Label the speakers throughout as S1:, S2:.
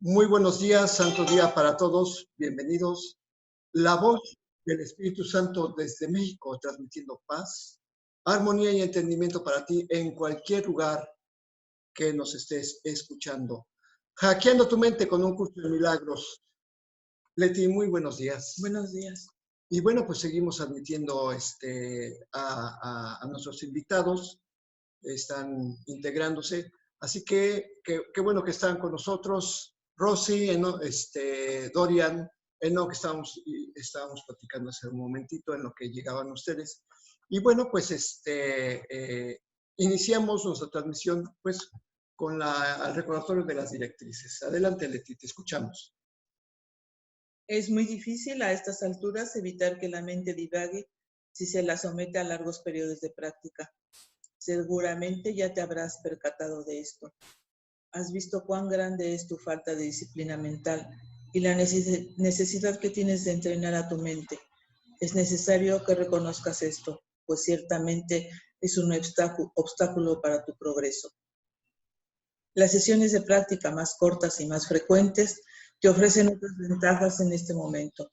S1: Muy buenos días, santo día para todos, bienvenidos. La voz del Espíritu Santo desde México, transmitiendo paz, armonía y entendimiento para ti en cualquier lugar que nos estés escuchando. Hackeando tu mente con un curso de milagros. Leti, muy buenos días.
S2: Buenos días.
S1: Y bueno, pues seguimos admitiendo a nuestros invitados, están integrándose. Así que qué bueno que están con nosotros. Rosy, Dorian, que estábamos platicando hace un momentito en lo que llegaban ustedes. Y bueno, pues iniciamos nuestra transmisión pues con el recordatorio de las directrices. Adelante, Leti, te escuchamos.
S2: Es muy difícil a estas alturas evitar que la mente divague si se la somete a largos periodos de práctica. Seguramente ya te habrás percatado de esto. Has visto cuán grande es tu falta de disciplina mental y la necesidad que tienes de entrenar a tu mente. Es necesario que reconozcas esto, pues ciertamente es un obstáculo para tu progreso. Las sesiones de práctica más cortas y más frecuentes te ofrecen otras ventajas en este momento.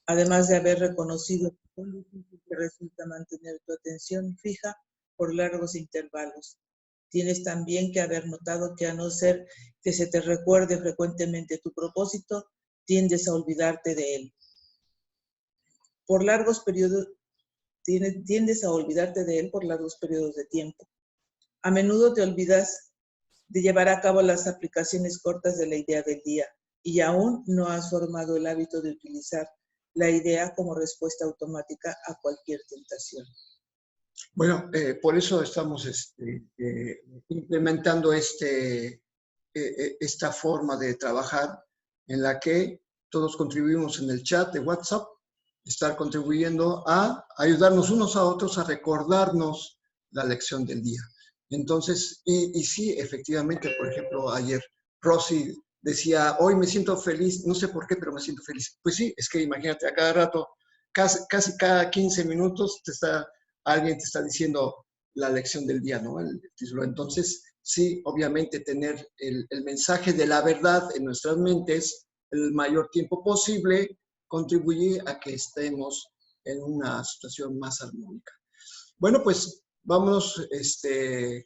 S2: Además de haber reconocido cuán difícil te resulta mantener tu atención fija por largos intervalos, tienes también que haber notado que a no ser que se te recuerde frecuentemente tu propósito, tiendes a olvidarte de él. Por largos periodos, tiendes a olvidarte de él por largos periodos de tiempo. A menudo te olvidas de llevar a cabo las aplicaciones cortas de la idea del día y aún no has formado el hábito de utilizar la idea como respuesta automática a cualquier tentación.
S1: Bueno, por eso estamos implementando esta forma de trabajar en la que todos contribuimos en el chat de WhatsApp, estar contribuyendo a ayudarnos unos a otros a recordarnos la lección del día. Entonces, y sí, efectivamente, por ejemplo, ayer Rosy decía, hoy me siento feliz, no sé por qué, pero me siento feliz. Pues sí, es que imagínate, a cada rato, casi cada 15 minutos alguien te está diciendo la lección del día, ¿no? El título. Entonces, sí, obviamente tener el mensaje de la verdad en nuestras mentes el mayor tiempo posible contribuye a que estemos en una situación más armónica. Bueno, pues vámonos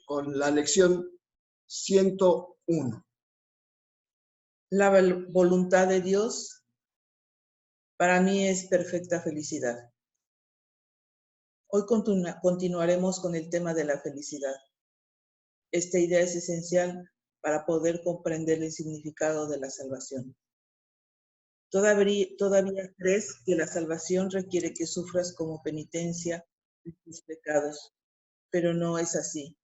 S1: con la lección 101.
S2: La voluntad de Dios para mí es perfecta felicidad. Hoy continuaremos con el tema de la felicidad. Esta idea es esencial para poder comprender el significado de la salvación. ¿Todavía crees que la salvación requiere que sufras como penitencia de tus pecados? Pero no es así.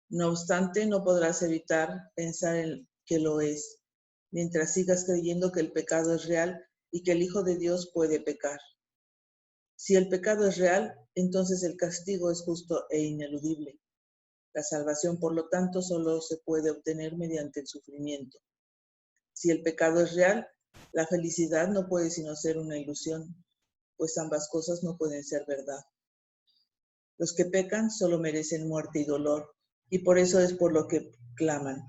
S2: No obstante, no podrás evitar pensar en que lo es, mientras sigas creyendo que el pecado es real y que el Hijo de Dios puede pecar. Si el pecado es real, entonces el castigo es justo e ineludible. La salvación, por lo tanto, solo se puede obtener mediante el sufrimiento. Si el pecado es real, la felicidad no puede sino ser una ilusión, pues ambas cosas no pueden ser verdad. Los que pecan solo merecen muerte y dolor, y por eso es por lo que claman,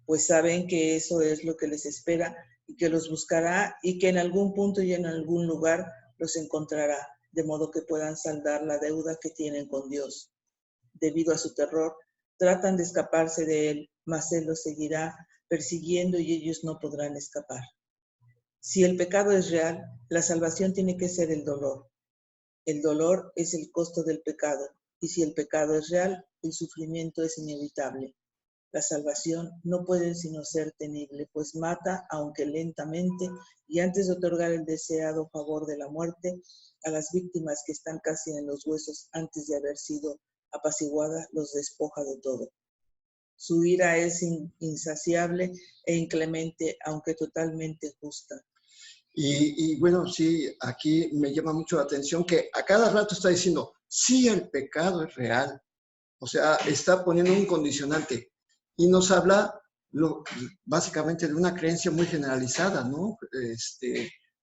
S2: pues saben que eso es lo que les espera y que los buscará y que en algún punto y en algún lugar los encontrará, de modo que puedan saldar la deuda que tienen con Dios. Debido a su terror, tratan de escaparse de él, mas él los seguirá persiguiendo y ellos no podrán escapar. Si el pecado es real, la salvación tiene que ser el dolor. El dolor es el costo del pecado, y si el pecado es real, el sufrimiento es inevitable. La salvación no puede sino ser temible, pues mata, aunque lentamente, y antes de otorgar el deseado favor de la muerte, a las víctimas que están casi en los huesos antes de haber sido apaciguada, los despoja de todo. Su ira es insaciable e inclemente, aunque totalmente justa.
S1: Y bueno, sí, aquí me llama mucho la atención que a cada rato está diciendo, sí, el pecado es real. O sea, está poniendo un condicionante y nos habla básicamente de una creencia muy generalizada, ¿no?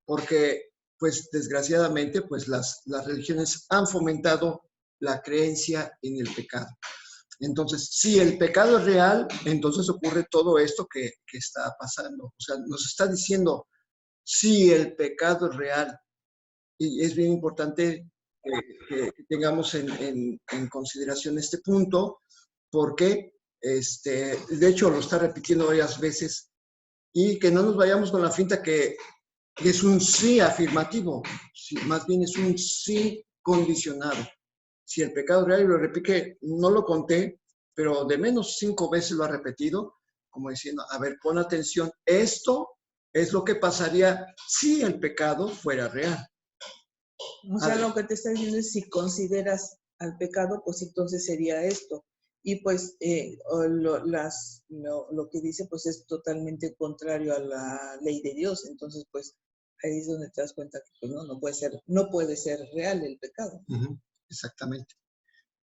S1: Porque, pues, desgraciadamente, pues las religiones han fomentado la creencia en el pecado. Entonces, si el pecado es real, entonces ocurre todo esto que está pasando. O sea, nos está diciendo, si el pecado es real, y es bien importante que tengamos en consideración este punto, porque de hecho lo está repitiendo varias veces, y que no nos vayamos con la finta que es un sí afirmativo, sí, más bien es un sí condicionado. Si el pecado es real, y lo repite, no lo conté, pero de menos 5 veces lo ha repetido, como diciendo, a ver, pon atención, esto es lo que pasaría si el pecado fuera real.
S2: O sea, lo que te está diciendo es si consideras al pecado, pues entonces sería esto. Y pues lo que dice pues es totalmente contrario a la ley de Dios. Entonces pues ahí es donde te das cuenta que pues, no puede ser real el pecado.
S1: Exactamente.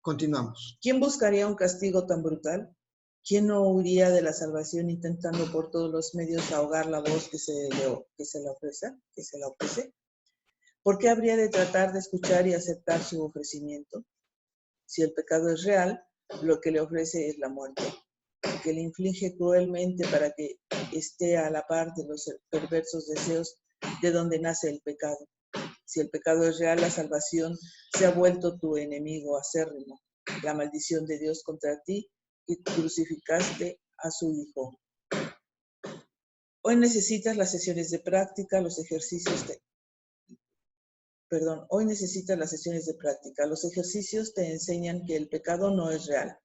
S1: Continuamos.
S2: ¿Quién buscaría un castigo tan brutal? ¿Quién no huiría de la salvación intentando por todos los medios ahogar la voz que se le ofrece? ¿Por qué habría de tratar de escuchar y aceptar su ofrecimiento? Si el pecado es real, lo que le ofrece es la muerte, que le inflige cruelmente para que esté a la par de los perversos deseos de donde nace el pecado. Si el pecado es real, la salvación se ha vuelto tu enemigo acérrimo, la maldición de Dios contra ti, y crucificaste a su Hijo. Hoy necesitas las sesiones de práctica, los ejercicios Hoy necesitas las sesiones de práctica. Los ejercicios te enseñan que el pecado no es real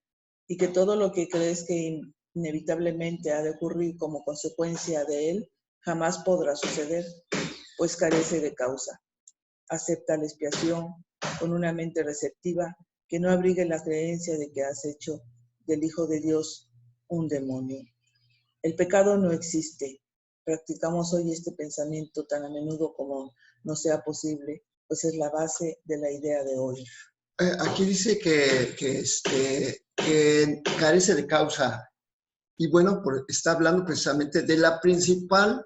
S2: y que todo lo que crees que inevitablemente ha de ocurrir como consecuencia de él jamás podrá suceder, pues carece de causa. Acepta la expiación con una mente receptiva que no abrigue la creencia de que has hecho del Hijo de Dios un demonio. El pecado no existe. Practicamos hoy este pensamiento tan a menudo como nos sea posible, pues es la base de la idea de hoy.
S1: Aquí dice que carece de causa. Y bueno, está hablando precisamente de la principal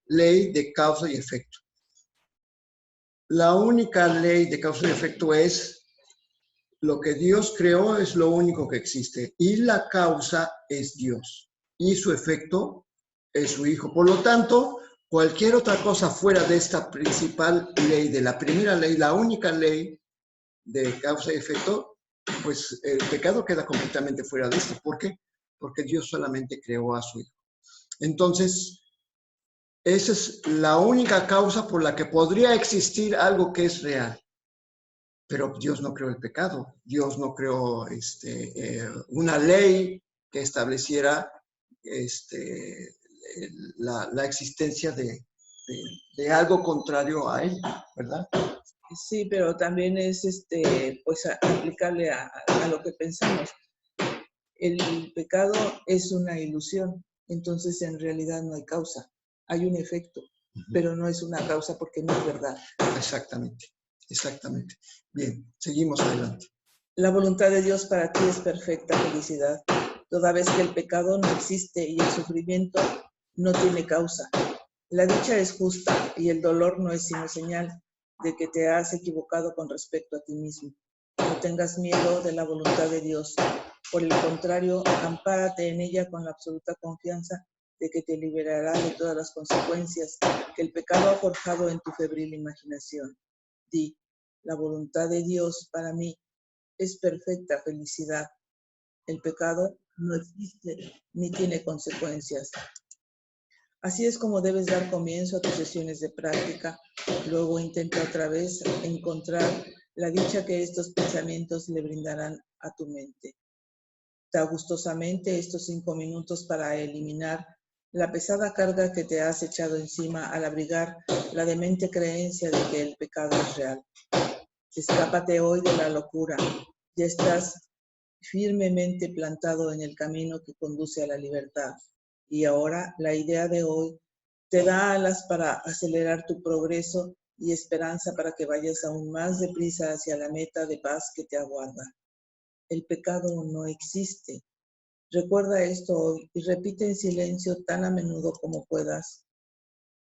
S1: ley de causa y efecto. La única ley de causa y efecto es lo que Dios creó, es lo único que existe. Y la causa es Dios. Y su efecto es su Hijo. Por lo tanto, cualquier otra cosa fuera de esta principal ley, de la primera ley, la única ley de causa y efecto, pues el pecado queda completamente fuera de esto. ¿Por qué? Porque Dios solamente creó a su Hijo. Entonces, esa es la única causa por la que podría existir algo que es real. Pero Dios no creó el pecado. Dios no creó una ley que estableciera la existencia de algo contrario a él, ¿verdad?
S2: Sí, pero también es pues aplicable a lo que pensamos. El pecado es una ilusión, entonces en realidad no hay causa, hay un efecto, pero no es una causa porque no es verdad.
S1: Exactamente, exactamente. Bien, seguimos adelante.
S2: La voluntad de Dios para ti es perfecta felicidad, toda vez que el pecado no existe y el sufrimiento no tiene causa. La dicha es justa y el dolor no es sino señal de que te has equivocado con respecto a ti mismo. No tengas miedo de la voluntad de Dios. Por el contrario, ampárate en ella con la absoluta confianza de que te liberará de todas las consecuencias que el pecado ha forjado en tu febril imaginación. Di, la voluntad de Dios para mí es perfecta felicidad. El pecado no existe ni tiene consecuencias. Así es como debes dar comienzo a tus sesiones de práctica. Luego intenta otra vez encontrar la dicha que estos pensamientos le brindarán a tu mente. Da gustosamente estos 5 minutos para eliminar la pesada carga que te has echado encima al abrigar la demente creencia de que el pecado es real. Escápate hoy de la locura. Ya estás firmemente plantado en el camino que conduce a la libertad. Y ahora la idea de hoy te da alas para acelerar tu progreso y esperanza para que vayas aún más deprisa hacia la meta de paz que te aguarda. El pecado no existe. Recuerda esto hoy y repite en silencio tan a menudo como puedas.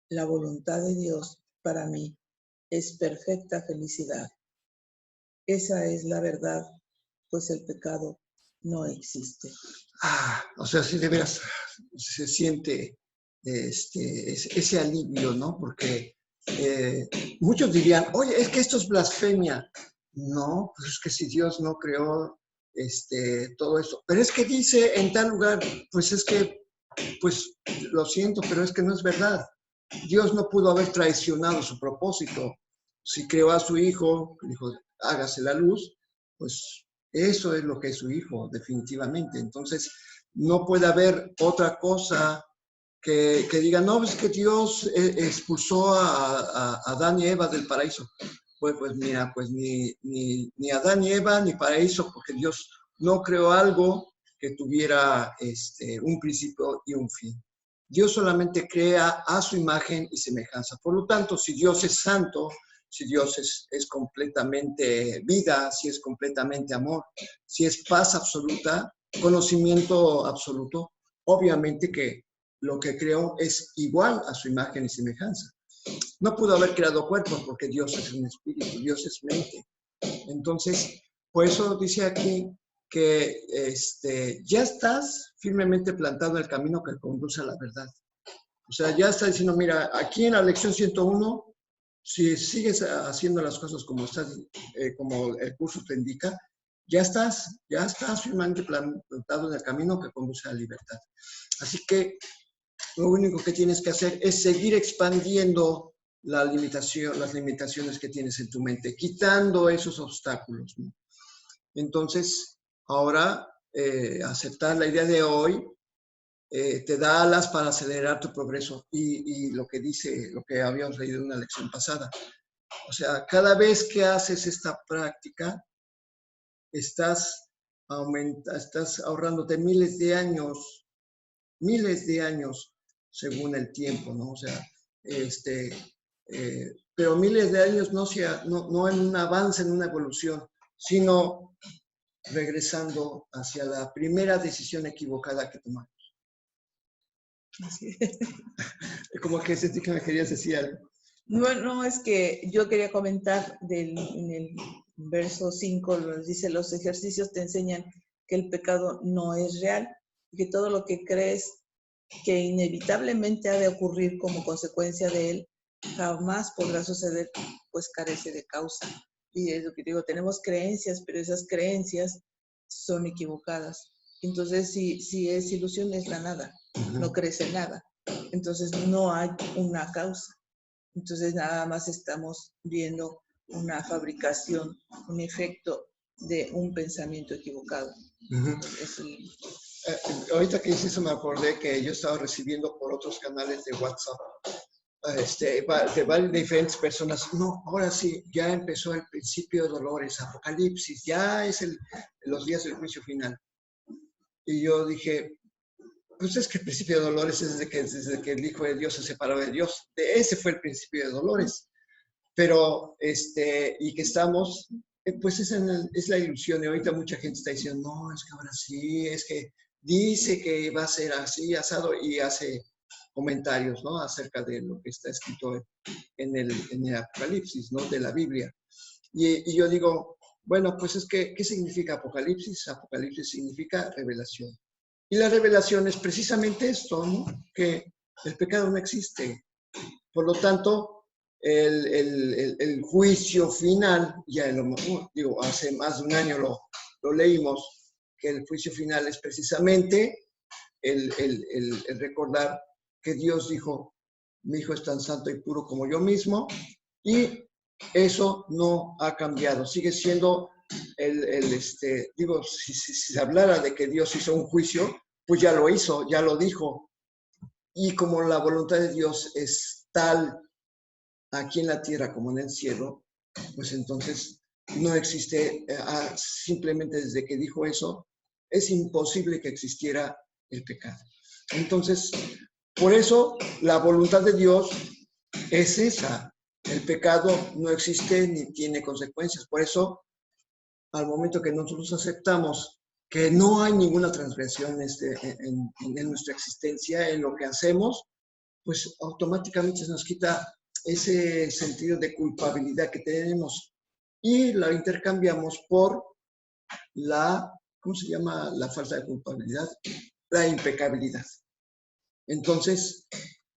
S2: La voluntad de Dios para mí es perfecta felicidad. Esa es la verdad, pues el pecado no existe.
S1: O sea, si de veras se siente ese alivio, ¿no? Porque muchos dirían, oye, es que esto es blasfemia. No, pues es que si Dios no creó todo eso. Pero es que dice en tal lugar, pues es que, pues lo siento, pero es que no es verdad. Dios no pudo haber traicionado su propósito. Si creó a su hijo, dijo, hágase la luz, pues eso es lo que es su hijo, definitivamente. Entonces, no puede haber otra cosa que diga, no, es que Dios expulsó a Adán y Eva del paraíso. Pues mira, pues ni Adán y Eva ni paraíso, porque Dios no creó algo que tuviera un principio y un fin. Dios solamente crea a su imagen y semejanza. Por lo tanto, si Dios es santo, si Dios es completamente vida, si es completamente amor, si es paz absoluta, conocimiento absoluto, obviamente que lo que creó es igual a su imagen y semejanza. No pudo haber creado cuerpos porque Dios es un espíritu, Dios es mente. Entonces, por eso dice aquí que ya estás firmemente plantado en el camino que conduce a la verdad. O sea, ya está diciendo, mira, aquí en la lección 101, si sigues haciendo las cosas como como el curso te indica, ya estás firmemente plantado en el camino que conduce a la libertad. Así que lo único que tienes que hacer es seguir expandiendo las limitaciones que tienes en tu mente, quitando esos obstáculos, ¿no? Entonces, ahora, aceptar la idea de hoy te da alas para acelerar tu progreso. Y lo que dice, lo que habíamos leído en una lección pasada. O sea, cada vez que haces esta práctica, estás ahorrándote miles de años según el tiempo, ¿no? O sea, pero miles de años no en un avance, en una evolución, sino regresando hacia la primera decisión equivocada que tomamos.
S2: Así.
S1: Como que sentí que me querías decir algo.
S2: No, es que yo quería comentar en el verso 5, nos dice, los ejercicios te enseñan que el pecado no es real, que todo lo que crees que inevitablemente ha de ocurrir como consecuencia de él, jamás podrá suceder, pues carece de causa. Y es lo que digo, tenemos creencias, pero esas creencias son equivocadas. Entonces, si es ilusión, es la nada, no crece nada. Entonces, no hay una causa. Entonces, nada más estamos viendo una fabricación, un efecto de un pensamiento equivocado.
S1: Ahorita que hice eso me acordé que yo estaba recibiendo por otros canales de WhatsApp de diferentes personas. No, ahora sí, ya empezó el principio de dolores, Apocalipsis, ya es los días del juicio final. Y yo dije, pues es que el principio de dolores es desde que el Hijo de Dios se separó de Dios. Ese fue el principio de dolores. Pero, y que estamos, pues es la ilusión. Y ahorita mucha gente está diciendo, no, es que ahora sí, es que dice que va a ser así, asado, y hace comentarios, ¿no? Acerca de lo que está escrito en el Apocalipsis, ¿no? De la Biblia. Y yo digo, bueno, pues es que, ¿qué significa Apocalipsis? Apocalipsis significa revelación. Y la revelación es precisamente esto, ¿no? Que el pecado no existe. Por lo tanto, el juicio final, ya digo, hace más de un año lo leímos, que el juicio final es precisamente el recordar que Dios dijo, mi hijo es tan santo y puro como yo mismo, y eso no ha cambiado, sigue siendo digo, si se hablara de que Dios hizo un juicio, pues ya lo hizo, ya lo dijo, y como la voluntad de Dios es tal aquí en la tierra como en el cielo, pues entonces no existe, simplemente desde que dijo eso, es imposible que existiera el pecado. Entonces, por eso la voluntad de Dios es esa. El pecado no existe ni tiene consecuencias. Por eso, al momento que nosotros aceptamos que no hay ninguna transgresión en nuestra existencia, en lo que hacemos, pues automáticamente se nos quita ese sentido de culpabilidad que tenemos y la intercambiamos por la ¿cómo se llama la falta de culpabilidad? La impecabilidad. Entonces,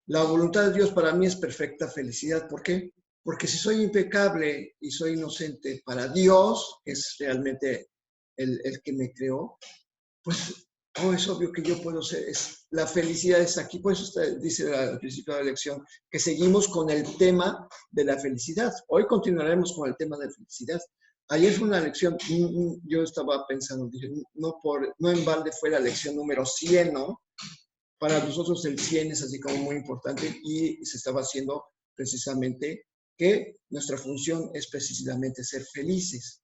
S1: la voluntad de Dios para mí es perfecta felicidad. ¿Por qué? Porque si soy impecable y soy inocente para Dios, que es realmente el que me creó, pues es obvio que yo puedo ser, la felicidad es aquí. Por eso dice al principio de la lección que seguimos con el tema de la felicidad. Hoy continuaremos con el tema de la felicidad. Ayer fue una lección, yo estaba pensando, dije, no en balde fue la lección número 100, ¿no? Para nosotros el 100 es así como muy importante y se estaba haciendo precisamente que nuestra función es precisamente ser felices.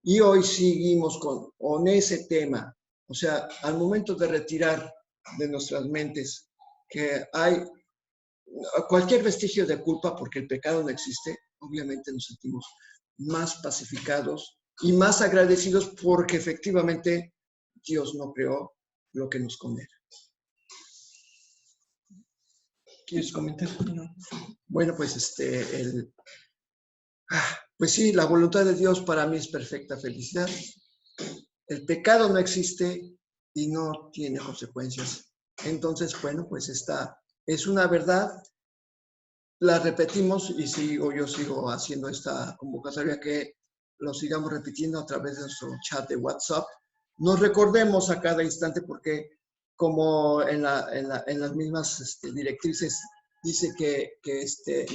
S1: Y hoy seguimos con ese tema. O sea, al momento de retirar de nuestras mentes que hay cualquier vestigio de culpa, porque el pecado no existe, obviamente nos sentimos más pacificados y más agradecidos porque efectivamente Dios no creó lo que nos condena. ¿Quieres comentar?
S2: No.
S1: Bueno, pues pues sí, la voluntad de Dios para mí es perfecta felicidad. El pecado no existe y no tiene consecuencias. Entonces, bueno, pues esta es una verdad. La repetimos y yo sigo haciendo esta convocatoria que lo sigamos repitiendo a través de nuestro chat de WhatsApp. Nos recordemos a cada instante porque como en las mismas directrices dice que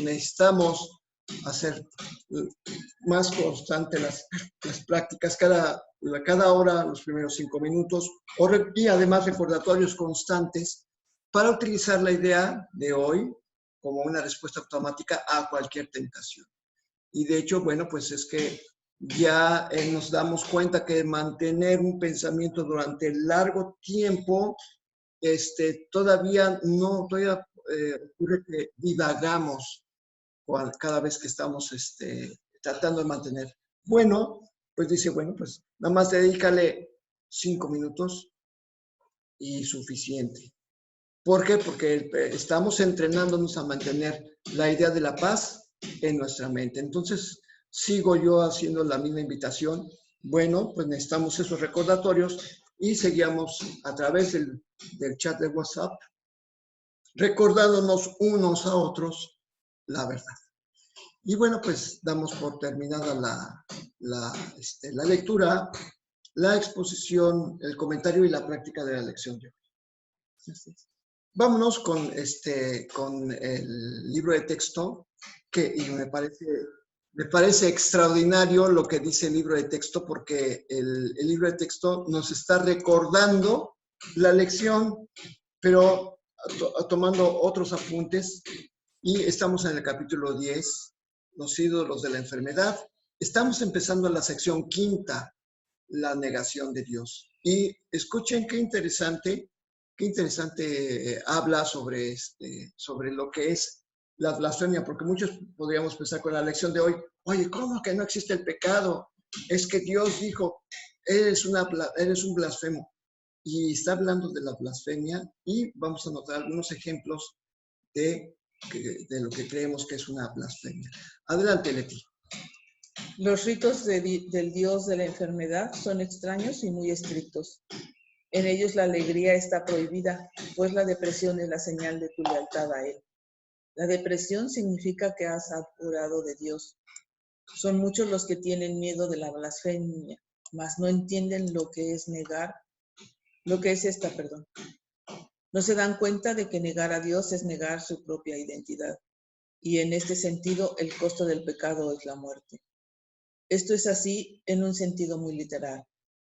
S1: necesitamos hacer más constante las prácticas cada hora, los primeros 5 minutos, y además recordatorios constantes para utilizar la idea de hoy como una respuesta automática a cualquier tentación. Y de hecho, bueno, pues es que ya nos damos cuenta que mantener un pensamiento durante largo tiempo, todavía ocurre que divagamos cada vez que estamos tratando de mantener. Bueno, pues dice, bueno, pues nada más dedícale 5 minutos y suficiente. ¿Por qué? Porque estamos entrenándonos a mantener la idea de la paz en nuestra mente. Entonces, sigo yo haciendo la misma invitación. Bueno, pues necesitamos esos recordatorios y seguíamos a través del chat de WhatsApp, recordándonos unos a otros la verdad. Y bueno, pues damos por terminada la lectura, la exposición, el comentario y la práctica de la lección de hoy. Así es. Vámonos con el libro de texto, y me parece extraordinario lo que dice el libro de texto, porque el libro de texto nos está recordando la lección, pero tomando otros apuntes, y estamos en el capítulo 10, los ídolos de la enfermedad. Estamos empezando la sección 5, la negación de Dios. Y escuchen qué interesante habla sobre lo que es la blasfemia, porque muchos podríamos pensar con la lección de hoy, oye, ¿cómo que no existe el pecado? Es que Dios dijo, eres un blasfemo. Y está hablando de la blasfemia y vamos a notar algunos ejemplos de lo que creemos que es una blasfemia. Adelante, Leti.
S2: Los ritos del dios de la enfermedad son extraños y muy estrictos. En ellos la alegría está prohibida, pues la depresión es la señal de tu lealtad a él. La depresión significa que has apurado de Dios. Son muchos los que tienen miedo de la blasfemia, mas no entienden lo que es esta. No se dan cuenta de que negar a Dios es negar su propia identidad. Y en este sentido, el costo del pecado es la muerte. Esto es así en un sentido muy literal.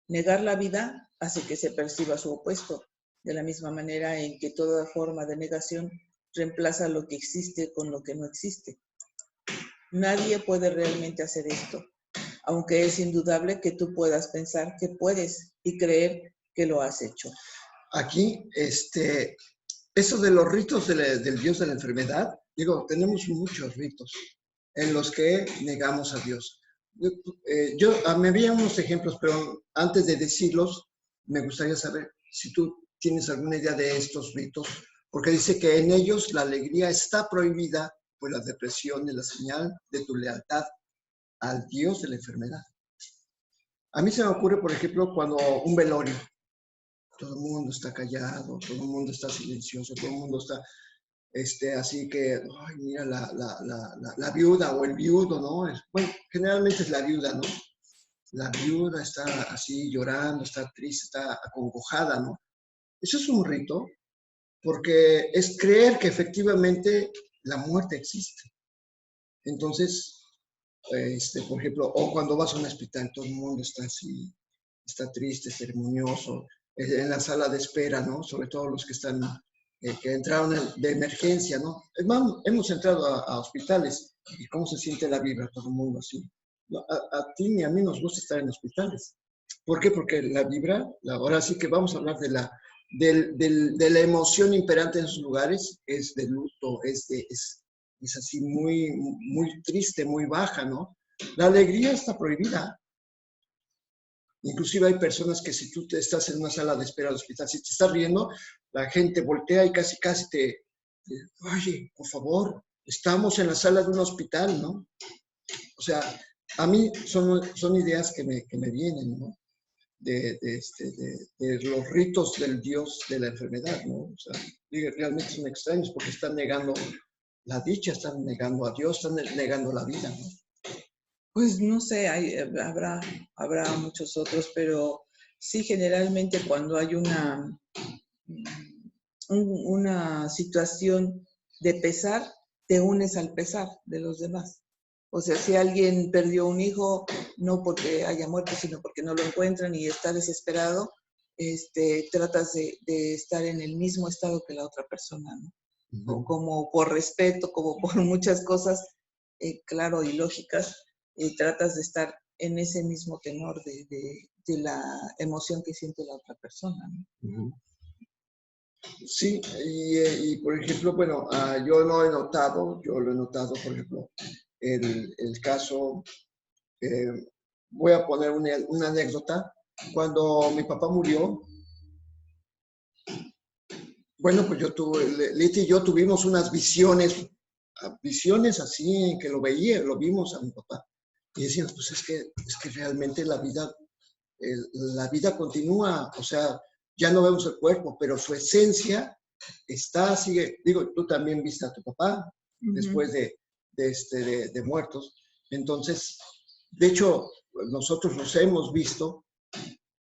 S2: Negar la vida hace que se perciba su opuesto, de la misma manera en que toda forma de negación reemplaza lo que existe con lo que no existe. Nadie puede realmente hacer esto, aunque es indudable que tú puedas pensar que puedes y creer que lo has hecho.
S1: Aquí, eso de los ritos del Dios de la enfermedad, tenemos muchos ritos en los que negamos a Dios. Me había unos ejemplos, pero antes de decirlos, me gustaría saber si tú tienes alguna idea de estos ritos, porque dice que en ellos la alegría está prohibida, pues la depresión es la señal de tu lealtad al Dios de la enfermedad. A mí se me ocurre, por ejemplo, cuando un velorio, todo el mundo está callado, todo el mundo está silencioso, todo el mundo está así que, ay, mira, la viuda o el viudo, ¿no? Bueno, generalmente es la viuda, ¿no? La viuda está así llorando, está triste, está acongojada, ¿no? Eso es un rito porque es creer que efectivamente la muerte existe. Entonces, por ejemplo, o cuando vas a un hospital, todo el mundo está así, está triste, ceremonioso, en la sala de espera, ¿no? Sobre todo los que están, que entraron de emergencia, ¿no? Hemos entrado a hospitales y cómo se siente la vibra, todo el mundo así. A ti ni a mí nos gusta estar en hospitales. ¿Por qué? Porque la vibra, ahora sí que vamos a hablar de la emoción imperante en esos lugares, es de luto, es así muy triste, muy baja, ¿no? La alegría está prohibida. Inclusive hay personas que si tú estás en una sala de espera del hospital, si te estás riendo, la gente voltea y casi oye, por favor, estamos en la sala de un hospital, ¿no? O sea, a mí son ideas que me vienen, ¿no? De los ritos del dios de la enfermedad, ¿no? O sea, realmente son extraños porque están negando la dicha, están negando a Dios, están negando la vida, ¿no?
S2: Pues no sé, habrá muchos otros, pero sí, generalmente cuando hay una situación de pesar, te unes al pesar de los demás. O sea, si alguien perdió un hijo, no porque haya muerto, sino porque no lo encuentran y está desesperado, tratas de estar en el mismo estado que la otra persona, ¿no? O como por respeto, como por muchas cosas, claro, y lógicas, tratas de estar en ese mismo tenor de la emoción que siente la otra persona, ¿no?
S1: Sí, y por ejemplo, bueno, yo lo he notado, por ejemplo, el caso, voy a poner una anécdota. Cuando mi papá murió, bueno, pues Leti y yo tuvimos unas visiones así, en que lo vimos a mi papá. Y decíamos, pues es que realmente la vida continúa, o sea, ya no vemos el cuerpo, pero su esencia sigue. Digo, tú también viste a tu papá después de muertos. Entonces, de hecho, nosotros los hemos visto,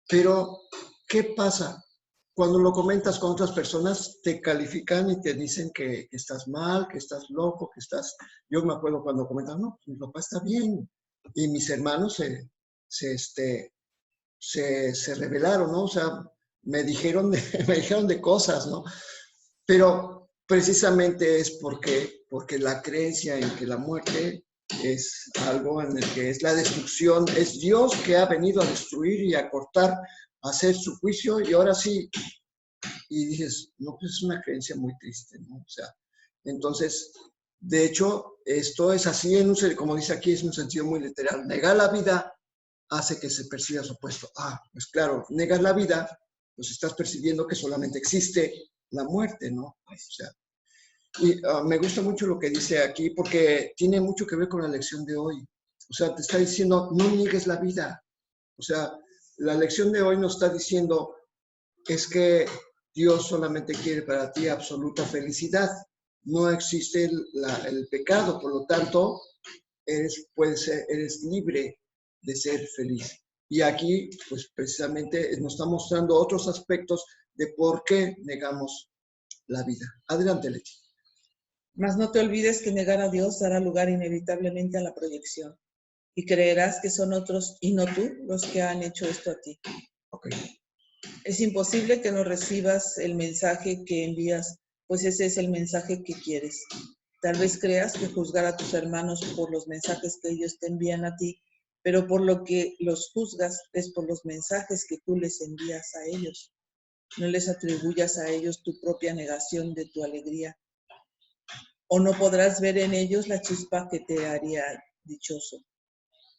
S1: pero ¿qué pasa? Cuando lo comentas con otras personas, te califican y te dicen que estás mal, que estás loco, que estás... Yo me acuerdo cuando comentan, no, mi papá está bien. Y mis hermanos se rebelaron, ¿no? O sea, me dijeron de cosas, ¿no? Pero precisamente es porque la creencia en que la muerte es algo en el que es la destrucción, es Dios que ha venido a destruir y a cortar, a hacer su juicio, y ahora sí, y dices, no, pues es una creencia muy triste, ¿no? O sea, entonces, de hecho, esto es así, como dice aquí, es un sentido muy literal. Negar la vida hace que se perciba su opuesto. Pues claro, negas la vida, pues estás percibiendo que solamente existe la muerte, ¿no? O sea, y me gusta mucho lo que dice aquí porque tiene mucho que ver con la lección de hoy. O sea, te está diciendo, no niegues la vida. O sea, la lección de hoy nos está diciendo, es que Dios solamente quiere para ti absoluta felicidad. No existe el pecado, por lo tanto, eres libre de ser feliz. Y aquí, pues precisamente nos está mostrando otros aspectos de por qué negamos la vida. Adelante, Leti.
S2: Mas no te olvides que negar a Dios dará lugar inevitablemente a la proyección, y creerás que son otros y no tú los que han hecho esto a ti.
S1: Okay.
S2: Es imposible que no recibas el mensaje que envías, pues ese es el mensaje que quieres. Tal vez creas que juzgar a tus hermanos por los mensajes que ellos te envían a ti, pero por lo que los juzgas es por los mensajes que tú les envías a ellos. No les atribuyas a ellos tu propia negación de tu alegría, o no podrás ver en ellos la chispa que te haría dichoso.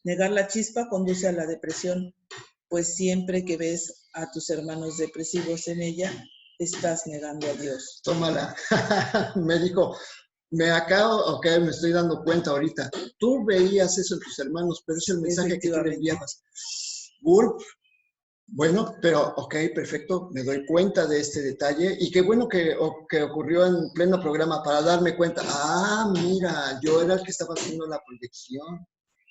S2: Negar la chispa conduce a la depresión, pues siempre que ves a tus hermanos depresivos en ella, estás negando a Dios.
S1: Tómala. Me dijo, me estoy dando cuenta ahorita. Tú veías eso en tus hermanos, pero es el mensaje que tú le enviabas. Gulp. Bueno, pero ok, perfecto, me doy cuenta de este detalle y qué bueno que ocurrió en pleno programa para darme cuenta. Ah, mira, yo era el que estaba haciendo la proyección.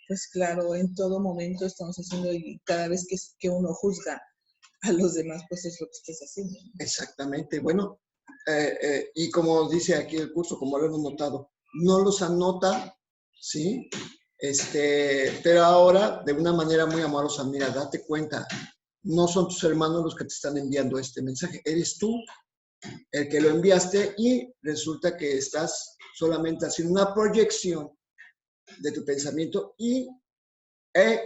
S2: Pues claro, en todo momento estamos haciendo y cada vez que uno juzga a los demás, pues es lo que estás haciendo.
S1: Exactamente, bueno, y como dice aquí el curso, como lo hemos notado, no los anota, ¿sí? Pero ahora, de una manera muy amorosa, mira, date cuenta, no son tus hermanos los que te están enviando este mensaje, eres tú el que lo enviaste y resulta que estás solamente haciendo una proyección de tu pensamiento e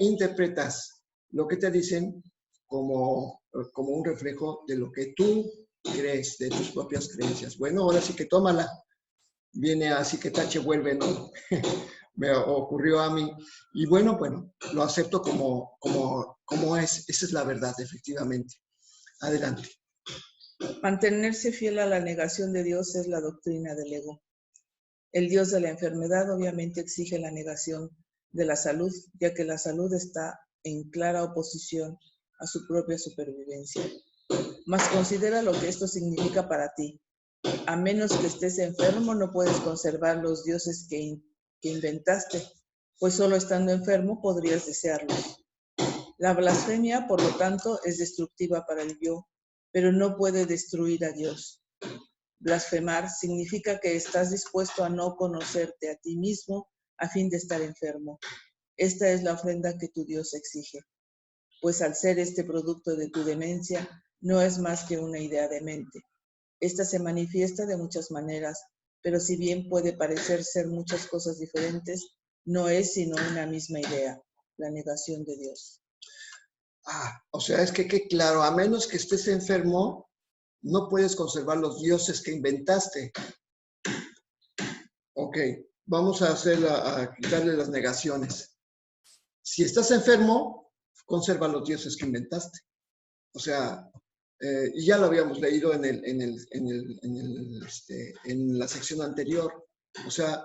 S1: interpretas lo que te dicen como un reflejo de lo que tú crees, de tus propias creencias. Bueno, ahora sí que tómala. Viene así que tache vuelve, ¿no? Me ocurrió a mí. Y bueno, lo acepto como es. Esa es la verdad, efectivamente. Adelante.
S2: Mantenerse fiel a la negación de Dios es la doctrina del ego. El Dios de la enfermedad obviamente exige la negación de la salud, ya que la salud está en clara oposición a su propia supervivencia. Mas considera lo que esto significa para ti. A menos que estés enfermo, no puedes conservar los dioses que inventaste, pues solo estando enfermo podrías desearlos. La blasfemia, por lo tanto, es destructiva para el yo, pero no puede destruir a Dios. Blasfemar significa que estás dispuesto a no conocerte a ti mismo a fin de estar enfermo. Esta es la ofrenda que tu Dios exige, pues al ser este producto de tu demencia, no es más que una idea de mente. Esta se manifiesta de muchas maneras, pero si bien puede parecer ser muchas cosas diferentes, no es sino una misma idea, la negación de Dios.
S1: O sea, es que claro, a menos que estés enfermo, no puedes conservar los dioses que inventaste. Ok, vamos a quitarle las negaciones. Si estás enfermo, conserva los dioses que inventaste. O sea, y ya lo habíamos leído en la sección anterior. O sea,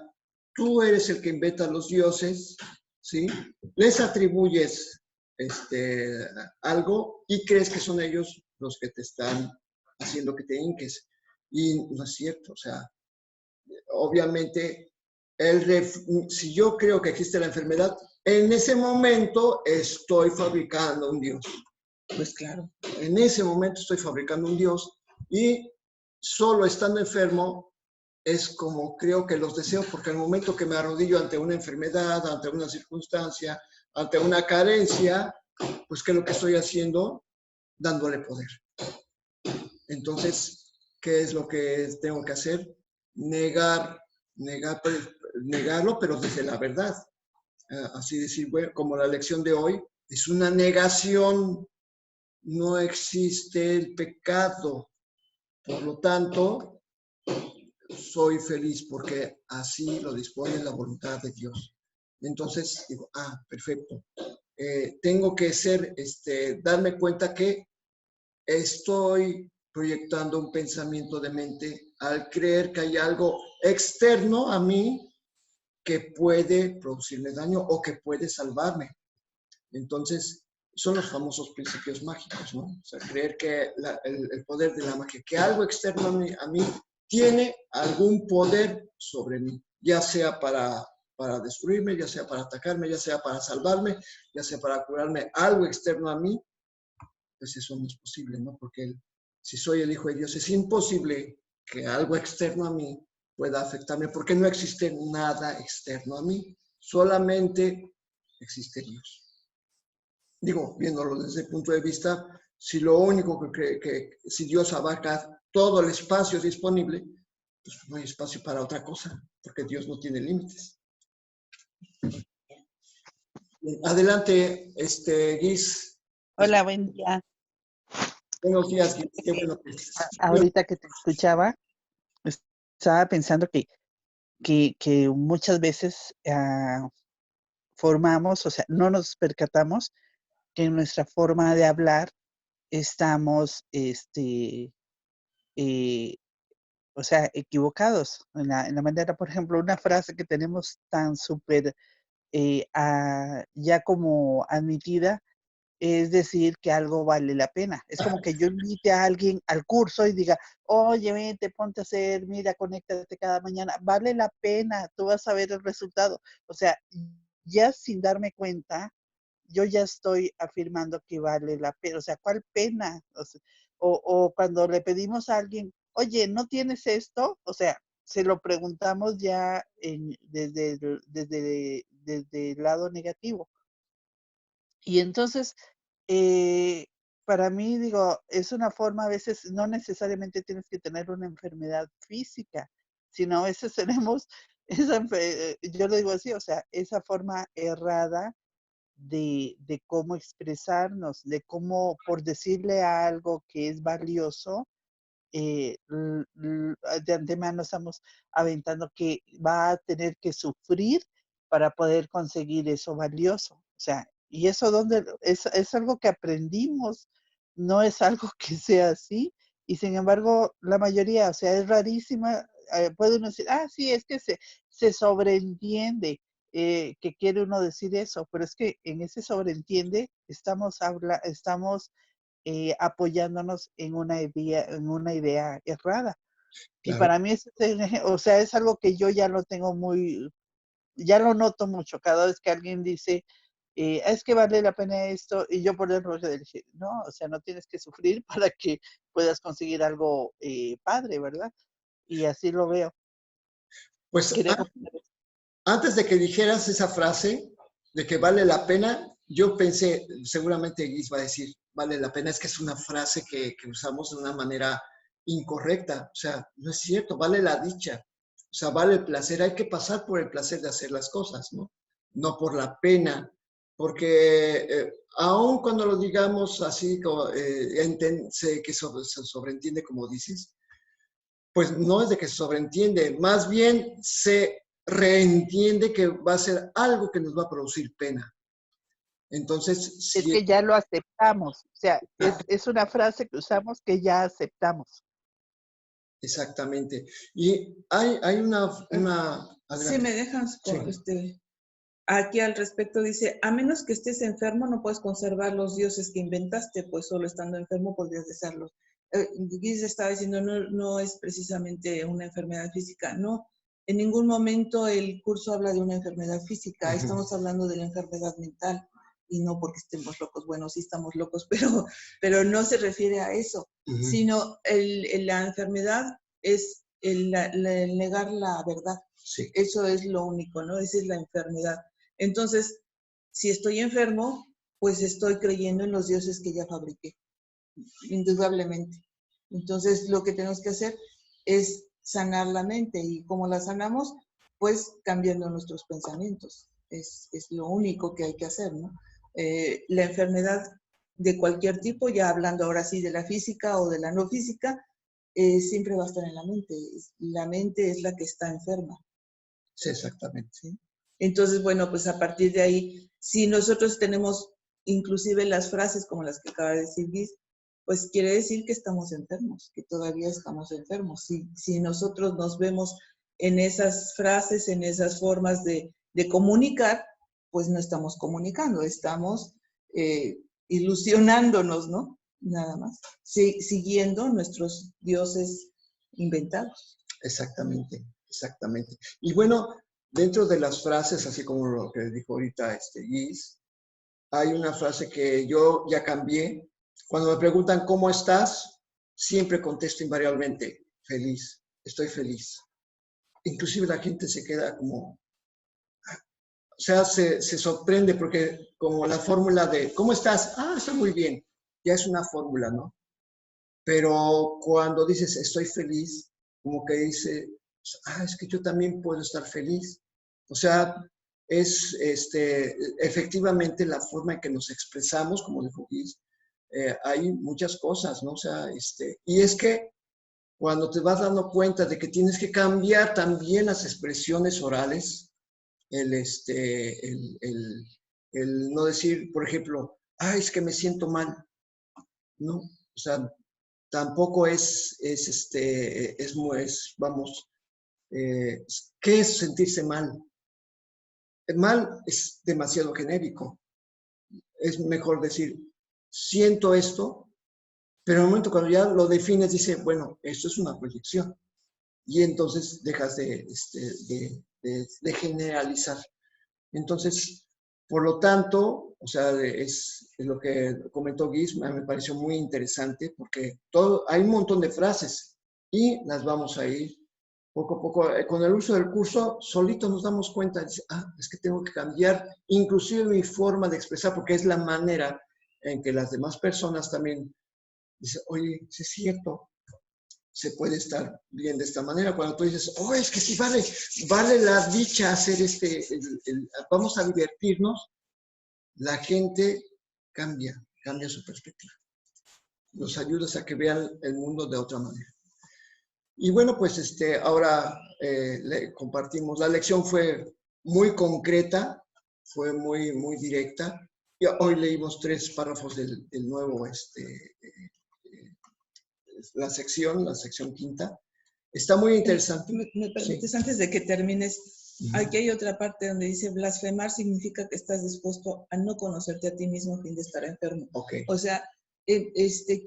S1: tú eres el que inventa los dioses, ¿sí? Les atribuyes algo y crees que son ellos los que te están haciendo que te hinques. Y no es cierto, o sea, obviamente, si yo creo que existe la enfermedad, en ese momento estoy fabricando un dios.
S2: Pues claro.
S1: En ese momento estoy fabricando un dios y solo estando enfermo es como creo que los deseo, porque al momento que me arrodillo ante una enfermedad, ante una circunstancia, ante una carencia, pues ¿qué es lo que estoy haciendo? Dándole poder. Entonces, ¿qué es lo que tengo que hacer? Negarlo, pero desde la verdad. Así decir, bueno, como la lección de hoy, es una negación, no existe el pecado. Por lo tanto, soy feliz porque así lo dispone la voluntad de Dios. Entonces digo, perfecto. Tengo que darme cuenta que estoy proyectando un pensamiento de mente al creer que hay algo externo a mí que puede producirme daño o que puede salvarme. Entonces, son los famosos principios mágicos, ¿no? O sea, creer que el poder de la magia, que algo externo a mí tiene algún poder sobre mí, ya sea para destruirme, ya sea para atacarme, ya sea para salvarme, ya sea para curarme, algo externo a mí, pues eso no es posible, ¿no? Porque si soy el Hijo de Dios, es imposible que algo externo a mí pueda afectarme, porque no existe nada externo a mí, solamente existe Dios. Digo, viéndolo desde el punto de vista, si lo único si Dios abarca todo el espacio disponible, pues no hay espacio para otra cosa, porque Dios no tiene límites. Adelante, Guis.
S3: Hola, buen día.
S1: Buenos días, Guis. Qué bueno que
S3: Ahorita que te escuchaba, estaba pensando que muchas veces formamos, o sea, no nos percatamos que en nuestra forma de hablar estamos, o sea, equivocados en la manera, por ejemplo, una frase que tenemos tan súper ya como admitida es decir que algo vale la pena. Es como que yo invite a alguien al curso y diga, oye, vente, ponte a hacer, mira, conéctate cada mañana. Vale la pena, tú vas a ver el resultado. O sea, ya sin darme cuenta, yo ya estoy afirmando que vale la pena. O sea, ¿cuál pena? O cuando le pedimos a alguien, oye, ¿no tienes esto? O sea, se lo preguntamos ya desde el lado negativo. Y entonces, eh, para mí, digo, es una forma, a veces no necesariamente tienes que tener una enfermedad física, sino a veces tenemos yo lo digo así, o sea, esa forma errada de cómo expresarnos, de cómo, por decirle algo que es valioso, de antemano estamos aventando que va a tener que sufrir para poder conseguir eso valioso. O sea, y eso donde es algo que aprendimos, no es algo que sea así. Y sin embargo, la mayoría, o sea, es rarísima. Puede uno decir, ah, sí, es que se sobreentiende que quiere uno decir eso, pero es que en ese sobreentiende estamos apoyándonos en una idea errada. Y
S1: Claro.
S3: para mí, o sea, es algo que yo ya lo tengo ya lo noto mucho cada vez que alguien dice, es que vale la pena esto, y yo por el rollo de decir, no, o sea, no tienes que sufrir para que puedas conseguir algo padre, ¿verdad? Y así lo veo.
S1: Pues
S3: Creo.
S1: antes de que dijeras esa frase de que vale la pena, yo pensé, seguramente Guis va a decir, vale la pena, es que es una frase que usamos de una manera incorrecta. O sea, no es cierto, vale la dicha. O sea, vale el placer. Hay que pasar por el placer de hacer las cosas, ¿no? No por la pena. Porque aun cuando lo digamos así, que se sobreentiende como dices, pues no es de que se sobreentiende, más bien se reentiende que va a ser algo que nos va a producir pena. Entonces,
S3: Es
S1: sí,
S3: que ya lo aceptamos, o sea, es una frase que usamos que ya aceptamos.
S1: exactamente. Y hay
S2: Si
S1: adelante.
S2: me dejas,
S1: Sí.
S2: aquí al respecto dice, a menos que estés enfermo no puedes conservar los dioses que inventaste, pues solo estando enfermo podrías desearlos. Giz estaba diciendo, no, no es precisamente una enfermedad física, no. En ningún momento el curso habla de una enfermedad física, estamos hablando de la enfermedad mental y no porque estemos locos. Bueno, sí estamos locos, pero no se refiere a eso, sino la enfermedad es el negar la verdad.
S1: Sí.
S2: Eso es lo único, ¿no? Esa es la enfermedad. Entonces, si estoy enfermo, pues estoy creyendo en los dioses que ya fabriqué, indudablemente. Entonces, lo que tenemos que hacer es sanar la mente. ¿Y cómo la sanamos? Pues cambiando nuestros pensamientos. Es lo único que hay que hacer, ¿no? La enfermedad de cualquier tipo, ya hablando ahora sí de la física o de la no física, siempre va a estar en la mente. La mente es la que está enferma.
S1: Sí, exactamente.
S2: ¿Sí? Entonces, bueno, pues a partir de ahí, si nosotros tenemos inclusive las frases como las que acaba de decir Guis, pues quiere decir que estamos enfermos, que todavía estamos enfermos. Si nosotros nos vemos en esas frases, en esas formas de comunicar, pues no estamos comunicando, estamos ilusionándonos, ¿no? Nada más, siguiendo nuestros dioses inventados.
S1: Exactamente, exactamente. Y bueno, dentro de las frases, así como lo que dijo ahorita Guis, hay una frase que yo ya cambié. Cuando me preguntan cómo estás, siempre contesto invariablemente, feliz, estoy feliz. Inclusive la gente se queda como, o sea, se sorprende porque como la fórmula de, ¿cómo estás? Ah, estoy muy bien. Ya es una fórmula, ¿no? Pero cuando dices, estoy feliz, como que dice, ah, es que yo también puedo estar feliz. O sea, es efectivamente la forma en que nos expresamos, como dijo Guis, hay muchas cosas, ¿no? O sea, y es que cuando te vas dando cuenta de que tienes que cambiar también las expresiones orales, el no decir, por ejemplo, ah, es que me siento mal, ¿no? O sea, tampoco vamos, ¿qué es sentirse mal? El mal es demasiado genérico. Es mejor decir, siento esto, pero en el momento cuando ya lo defines, dice, bueno, esto es una proyección. Y entonces dejas de generalizar. Entonces, por lo tanto, o sea, es lo que comentó Guis, me pareció muy interesante porque hay un montón de frases y las vamos a ir poco a poco. Con el uso del curso, solito nos damos cuenta, dice, es que tengo que cambiar inclusive mi forma de expresar porque es la manera en que las demás personas también dicen, oye, sí es cierto, se puede estar bien de esta manera. Cuando tú dices, es que sí vale la dicha hacer vamos a divertirnos, la gente cambia su perspectiva. Nos ayudas a que vean el mundo de otra manera. Y bueno, pues ahora le compartimos. La lección fue muy concreta, fue muy, muy directa. Y hoy leímos 3 párrafos del nuevo, la sección quinta. Está muy interesante.
S2: ¿Me permites, sí, antes de que termines? Aquí hay otra parte donde dice, blasfemar significa que estás dispuesto a no conocerte a ti mismo a fin de estar enfermo.
S1: Okay.
S2: O sea,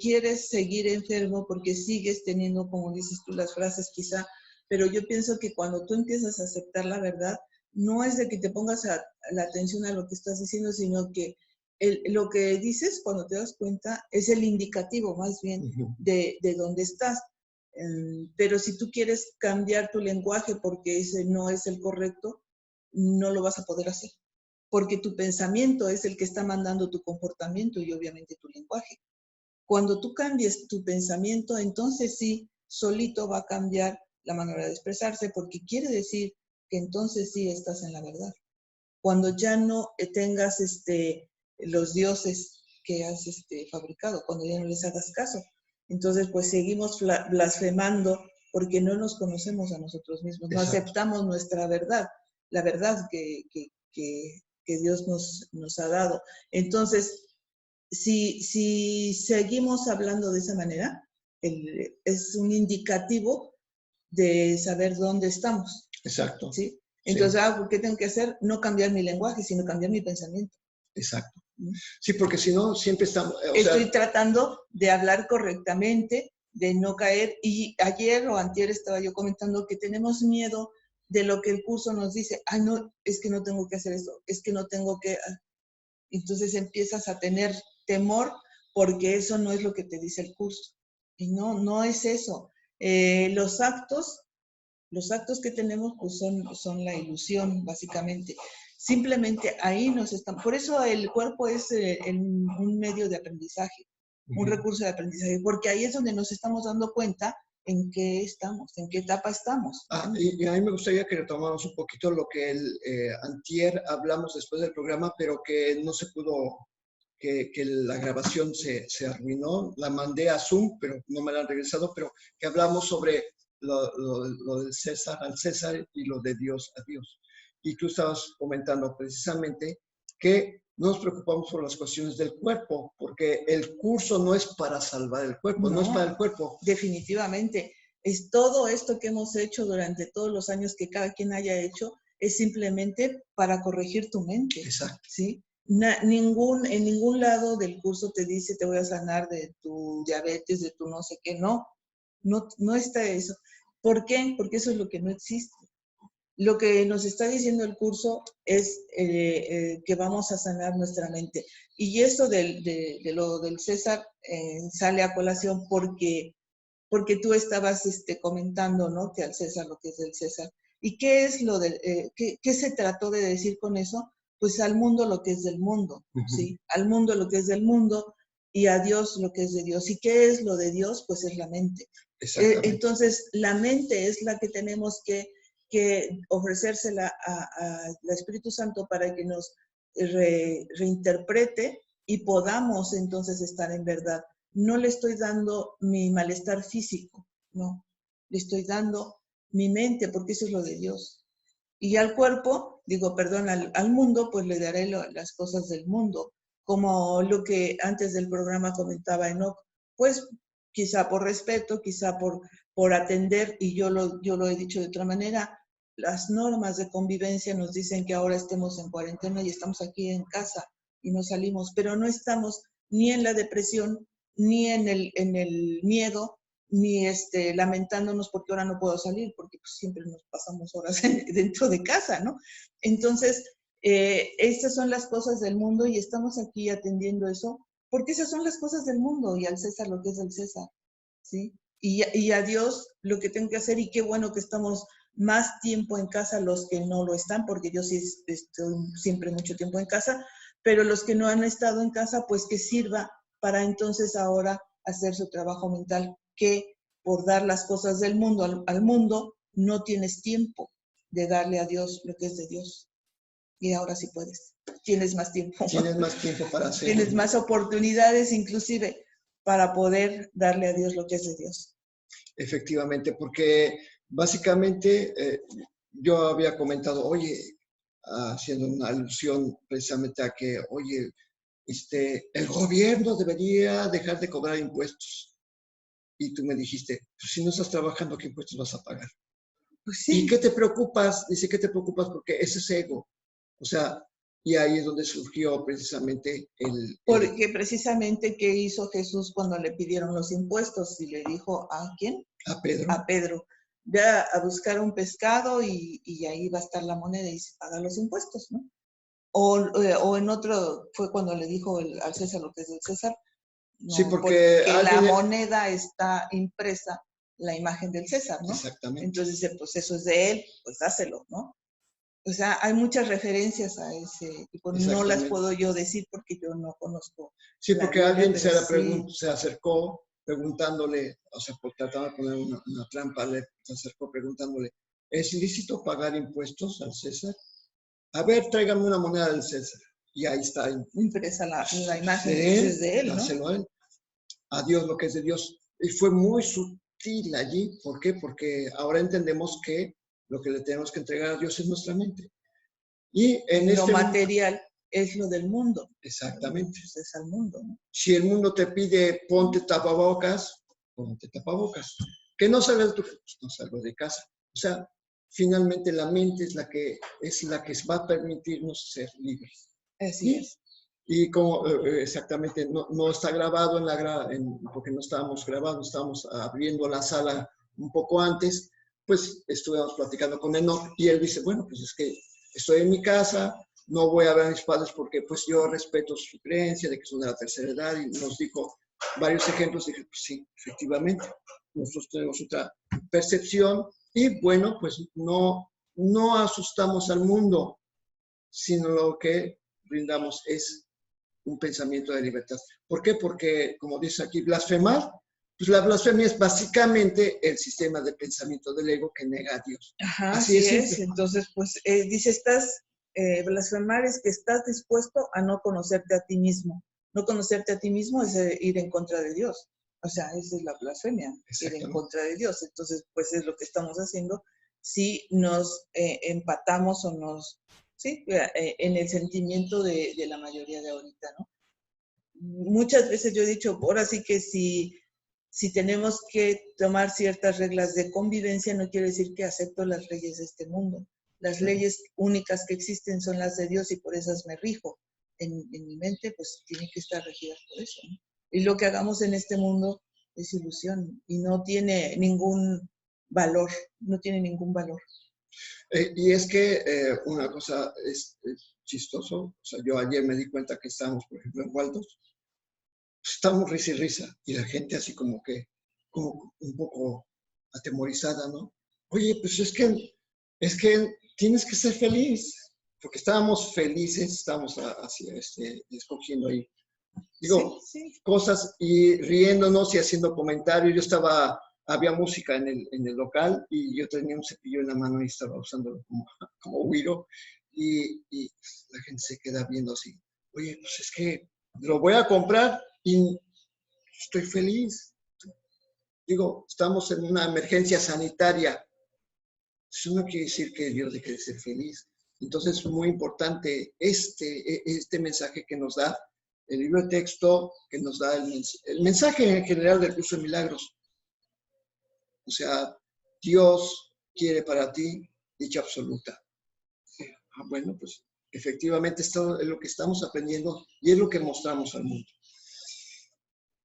S2: quieres seguir enfermo porque sigues teniendo, como dices tú, las frases quizá, pero yo pienso que cuando tú empiezas a aceptar la verdad, no es de que te pongas la atención a lo que estás diciendo, sino que lo que dices cuando te das cuenta es el indicativo más bien de dónde estás. Pero si tú quieres cambiar tu lenguaje porque ese no es el correcto, no lo vas a poder hacer. Porque tu pensamiento es el que está mandando tu comportamiento y obviamente tu lenguaje. Cuando tú cambies tu pensamiento, entonces sí, solito va a cambiar la manera de expresarse, porque quiere decir que entonces sí estás en la verdad. Cuando ya no tengas los dioses que has fabricado, cuando ya no les hagas caso. Entonces, pues seguimos blasfemando porque no nos conocemos a nosotros mismos, no aceptamos nuestra verdad, la verdad que Dios nos ha dado. Entonces, si seguimos hablando de esa manera, es un indicativo de saber dónde estamos.
S1: Exacto.
S2: ¿Sí? Entonces, ¿qué tengo que hacer? No cambiar mi lenguaje, sino cambiar mi pensamiento.
S1: Exacto. Sí, porque si no, siempre estamos...
S2: Estoy tratando de hablar correctamente, de no caer. Y ayer o antier estaba yo comentando que tenemos miedo de lo que el curso nos dice. No, es que no tengo que hacer eso, es que no tengo que... Entonces empiezas a tener temor porque eso no es lo que te dice el curso. Y no es eso. Los actos que tenemos pues son la ilusión, básicamente. Simplemente ahí nos están... Por eso el cuerpo es un medio de aprendizaje, un recurso de aprendizaje, porque ahí es donde nos estamos dando cuenta en qué estamos, en qué etapa estamos.
S1: Y a mí me gustaría que retomáramos un poquito lo que antier hablamos después del programa, pero que no se pudo, que la grabación se arruinó. La mandé a Zoom, pero no me la han regresado, pero que hablamos sobre lo del César al César y lo de Dios a Dios. Y tú estabas comentando precisamente que no nos preocupamos por las cuestiones del cuerpo, porque el curso no es para salvar el cuerpo, no es para el cuerpo.
S2: Definitivamente. Es todo esto que hemos hecho durante todos los años que cada quien haya hecho, es simplemente para corregir tu mente.
S1: Exacto.
S2: ¿Sí? En ningún lado del curso te dice te voy a sanar de tu diabetes, de tu no sé qué. No está eso. ¿Por qué? Porque eso es lo que no existe. Lo que nos está diciendo el curso es que vamos a sanar nuestra mente. Y eso de lo del César sale a colación porque tú estabas comentando, ¿no? Que al César lo que es del César. ¿Y qué es qué se trató de decir con eso? Pues al mundo lo que es del mundo, ¿sí? Al mundo lo que es del mundo y a Dios lo que es de Dios. ¿Y qué es lo de Dios? Pues es la mente. Entonces, la mente es la que tenemos que ofrecérsela al Espíritu Santo para que nos reinterprete y podamos entonces estar en verdad. No le estoy dando mi malestar físico, no. Le estoy dando mi mente, porque eso es lo de Dios. Y al cuerpo, al mundo, pues le daré las cosas del mundo. Como lo que antes del programa comentaba Enoch, pues quizá por respeto, quizá por atender, y yo lo he dicho de otra manera, las normas de convivencia nos dicen que ahora estemos en cuarentena y estamos aquí en casa y no salimos, pero no estamos ni en la depresión, ni en el miedo, ni lamentándonos porque ahora no puedo salir, porque pues, siempre nos pasamos horas dentro de casa, ¿no? Entonces, estas son las cosas del mundo y estamos aquí atendiendo eso, porque esas son las cosas del mundo y al César lo que es del César, ¿sí? Y a Dios lo que tengo que hacer, y qué bueno que estamos más tiempo en casa los que no lo están, porque yo sí estoy siempre mucho tiempo en casa, pero los que no han estado en casa, pues que sirva para entonces ahora hacer su trabajo mental, que por dar las cosas del mundo al mundo, no tienes tiempo de darle a Dios lo que es de Dios. Y ahora sí puedes. Tienes más tiempo.
S1: Tienes más tiempo para hacerlo.
S2: Tienes más oportunidades inclusive para poder darle a Dios lo que es de Dios.
S1: Efectivamente, porque básicamente yo había comentado, oye, haciendo una alusión precisamente a que, oye, el gobierno debería dejar de cobrar impuestos. Y tú me dijiste, pues si no estás trabajando, ¿qué impuestos vas a pagar?
S2: Pues sí.
S1: ¿Y qué te preocupas? Dice, ¿qué te preocupas? Porque ese es ego. O sea, y ahí es donde surgió precisamente
S2: Porque precisamente, ¿qué hizo Jesús cuando le pidieron los impuestos? Y le dijo, ¿a quién?
S1: A Pedro.
S2: A Pedro. Ve a buscar un pescado y ahí va a estar la moneda y se paga los impuestos, ¿no? O en otro, fue cuando le dijo al César lo que es del César. No,
S1: sí, porque
S2: la moneda está impresa la imagen del César, ¿no?
S1: Exactamente.
S2: Entonces dice, pues eso es de él, pues dáselo, ¿no? O sea, hay muchas referencias a ese tipo. No las puedo yo decir porque yo no conozco.
S1: Sí, porque
S2: Biblia,
S1: alguien
S2: sí.
S1: se acercó preguntándole, o sea, trataba de poner una trampa, se acercó preguntándole, ¿es ilícito pagar impuestos al César? A ver, tráigame una moneda del César. Y ahí está.
S2: Impresa la imagen es de él, ¿no?
S1: Dáselo a él. A Dios lo que es de Dios. Y fue muy sutil allí. ¿Por qué? Porque ahora entendemos que lo que le tenemos que entregar a Dios es nuestra mente. Y en
S2: lo material es lo del mundo.
S1: Exactamente.
S2: Pues es al mundo, ¿no?
S1: Si el mundo te pide ponte tapabocas, ponte tapabocas. Que no salgas de tu casa, pues no salgo de casa. O sea, finalmente la mente es la que va a permitirnos ser libres.
S2: Así es.
S1: Y como exactamente no está grabado porque no estábamos grabando, estábamos abriendo la sala un poco antes, pues estuvimos platicando con Enoch y él dice, bueno, pues es que estoy en mi casa, no voy a ver a mis padres porque pues yo respeto su creencia de que son de la tercera edad, y nos dijo varios ejemplos. Dije, pues sí, efectivamente, nosotros tenemos otra percepción y bueno, pues no asustamos al mundo, sino lo que brindamos es un pensamiento de libertad. ¿Por qué? Porque, como dice aquí, blasfemar, pues la blasfemia es básicamente el sistema de pensamiento del ego que nega a Dios.
S2: Ajá, así es. Entonces, pues, dice, blasfemar es que estás dispuesto a no conocerte a ti mismo. No conocerte a ti mismo es ir en contra de Dios. O sea, esa es la blasfemia, ir en contra de Dios. Entonces, pues es lo que estamos haciendo si nos empatamos o nos... Sí, en el sentimiento de la mayoría de ahorita, ¿no? Muchas veces yo he dicho, ahora sí que si tenemos que tomar ciertas reglas de convivencia, no quiere decir que acepto las leyes de este mundo. Las leyes únicas que existen son las de Dios y por esas me rijo. En mi mente, pues, tienen que estar regidas por eso, ¿no? Y lo que hagamos en este mundo es ilusión y no tiene ningún valor, no tiene ningún valor.
S1: Y es que una cosa es chistoso, o sea, yo ayer me di cuenta que estábamos, por ejemplo, en Waldos, estamos risa y risa, y la gente así como un poco atemorizada, ¿no? Oye, pues es que tienes que ser feliz, porque estábamos felices, estábamos así, escogiendo ahí, digo, sí. Cosas y riéndonos y haciendo comentarios. Había música en el local y yo tenía un cepillo en la mano y estaba usándolo como güiro, y la gente se queda viendo así, oye, pues es que lo voy a comprar y estoy feliz. Digo, estamos en una emergencia sanitaria. Eso no quiere decir que Dios deje de ser feliz. Entonces es muy importante este mensaje que nos da el libro de texto, que nos da el mensaje en general del curso de milagros. O sea, Dios quiere para ti dicha absoluta. Bueno, pues efectivamente esto es lo que estamos aprendiendo y es lo que mostramos al mundo.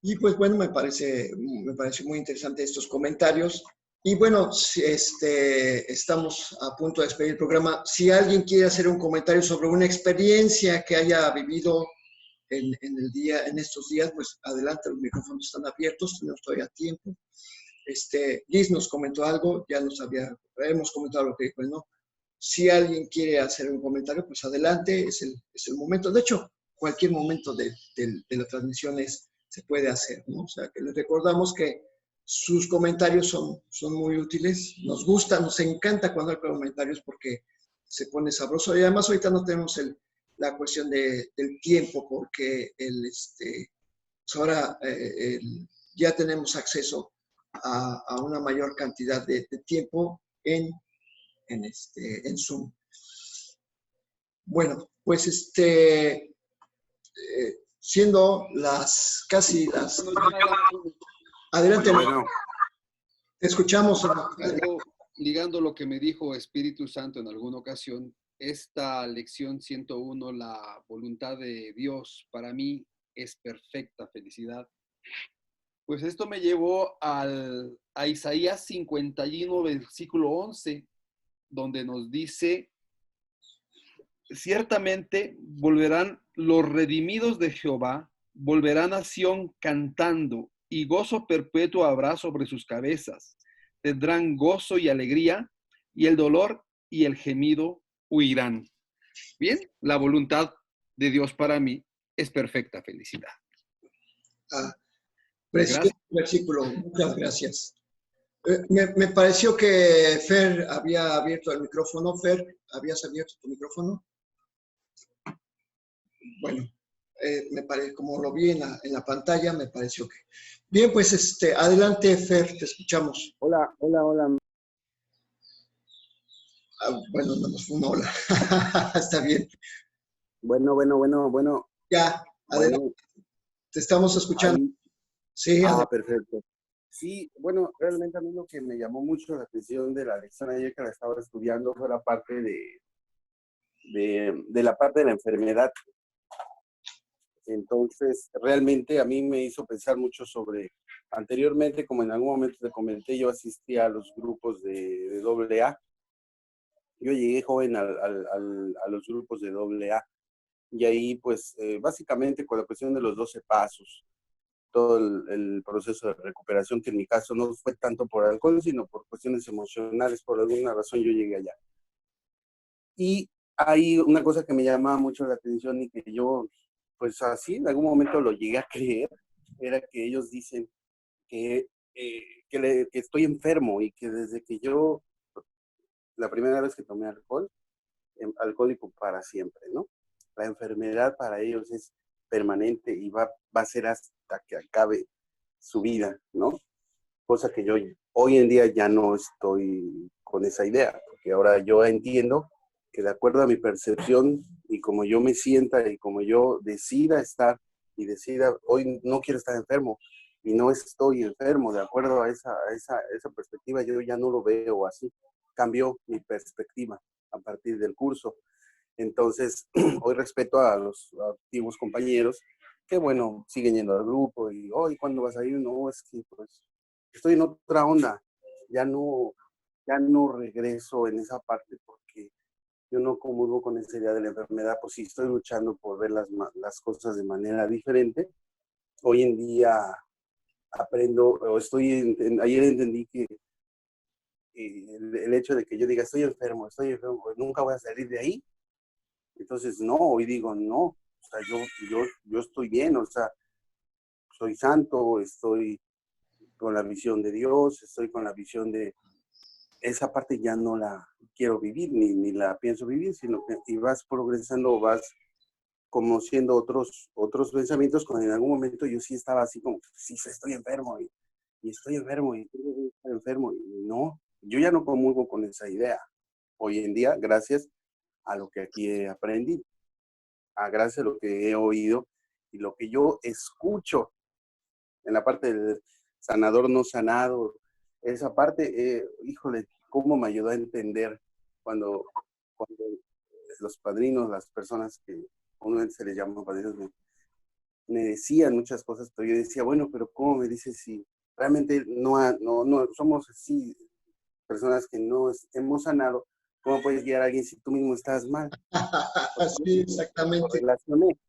S1: Y pues bueno, me parece muy interesante estos comentarios. Y bueno, estamos a punto de despedir el programa. Si alguien quiere hacer un comentario sobre una experiencia que haya vivido en estos días, pues adelante, los micrófonos están abiertos, tenemos todavía tiempo. Liz nos comentó algo, ya hemos comentado lo que dijo, ¿no? Si alguien quiere hacer un comentario, pues adelante, es el momento. De hecho, cualquier momento de la transmisión se puede hacer, ¿no? O sea, que les recordamos que sus comentarios son muy útiles, nos gusta, nos encanta cuando hay comentarios porque se pone sabroso. Y además ahorita no tenemos la cuestión del tiempo porque pues ahora ya tenemos acceso a una mayor cantidad de tiempo en Zoom. Bueno, pues siendo casi las... Adelante,
S4: Bueno,
S1: te escuchamos.
S4: ligando lo que me dijo Espíritu Santo en alguna ocasión, esta lección 101, la voluntad de Dios para mí es perfecta felicidad. Pues esto me llevó a Isaías 51, versículo 11, donde nos dice, ciertamente volverán los redimidos de Jehová, volverán a Sión cantando, y gozo perpetuo habrá sobre sus cabezas. Tendrán gozo y alegría, y el dolor y el gemido huirán. Bien, la voluntad de Dios para mí es perfecta felicidad.
S1: Precioso versículo, muchas gracias. Me pareció que Fer había abierto el micrófono. Fer, ¿habías abierto tu micrófono? Bueno, me parece, como lo vi en la pantalla, me pareció que... Bien, pues adelante, Fer, te escuchamos.
S5: Hola.
S1: Bueno, no nos fue una hola. Está bien.
S5: Bueno.
S1: Ya, adelante.
S5: Bueno,
S1: Te estamos escuchando.
S5: ahí.
S1: Sí,
S5: Perfecto. Sí, bueno, realmente a mí lo que me llamó mucho la atención de la lección ayer que la estaba estudiando fue la parte de la parte de la enfermedad. Entonces, realmente a mí me hizo pensar mucho sobre, anteriormente, como en algún momento te comenté, yo asistía a los grupos de AA. Yo llegué joven a los grupos de AA. Y ahí, pues, básicamente con la cuestión de los 12 pasos, todo el proceso de recuperación, que en mi caso no fue tanto por alcohol, sino por cuestiones emocionales, por alguna razón yo llegué allá. Y hay una cosa que me llama mucho la atención y que yo, pues así, en algún momento lo llegué a creer, era que ellos dicen que estoy enfermo y que desde que yo, la primera vez que tomé alcohol, alcohólico para siempre, ¿no? La enfermedad para ellos es permanente y va a ser hasta que acabe su vida, ¿no? Cosa que yo hoy en día ya no estoy con esa idea, porque ahora yo entiendo que de acuerdo a mi percepción y como yo me sienta y como yo decida estar y decida, hoy no quiero estar enfermo y no estoy enfermo, de acuerdo a esa perspectiva, yo ya no lo veo así. Cambió mi perspectiva a partir del curso. Entonces, hoy respeto a los antiguos compañeros que, bueno, siguen yendo al grupo y, hoy, ¿cuándo vas a ir? No, es que, pues, estoy en otra onda. Ya no regreso en esa parte porque yo no comulgo con esa idea de la enfermedad, pues sí estoy luchando por ver las cosas de manera diferente. Hoy en día aprendo, o ayer entendí que el hecho de que yo diga estoy enfermo, pues nunca voy a salir de ahí. Entonces, no, hoy digo, no, o sea, yo estoy bien, o sea, soy santo, estoy con la visión de Dios, estoy con la visión de esa parte ya no la quiero vivir, ni la pienso vivir, sino que y vas progresando, vas conociendo otros pensamientos, cuando en algún momento yo sí estaba así como, sí, estoy enfermo, y estoy enfermo, y estoy enfermo, y no, yo ya no comulgo con esa idea. Hoy en día, gracias a lo que aquí he aprendido, gracias a lo que he oído y lo que yo escucho en la parte del sanador no sanado, esa parte, híjole, cómo me ayudó a entender cuando los padrinos, las personas que uno se les llama padrinos, me decían muchas cosas, pero yo decía, bueno, pero ¿cómo me dices si realmente no somos así, personas que no hemos sanado? ¿Cómo puedes guiar a alguien si tú mismo estás mal?
S1: Sí,
S5: Lo
S1: exactamente.
S5: relacioné.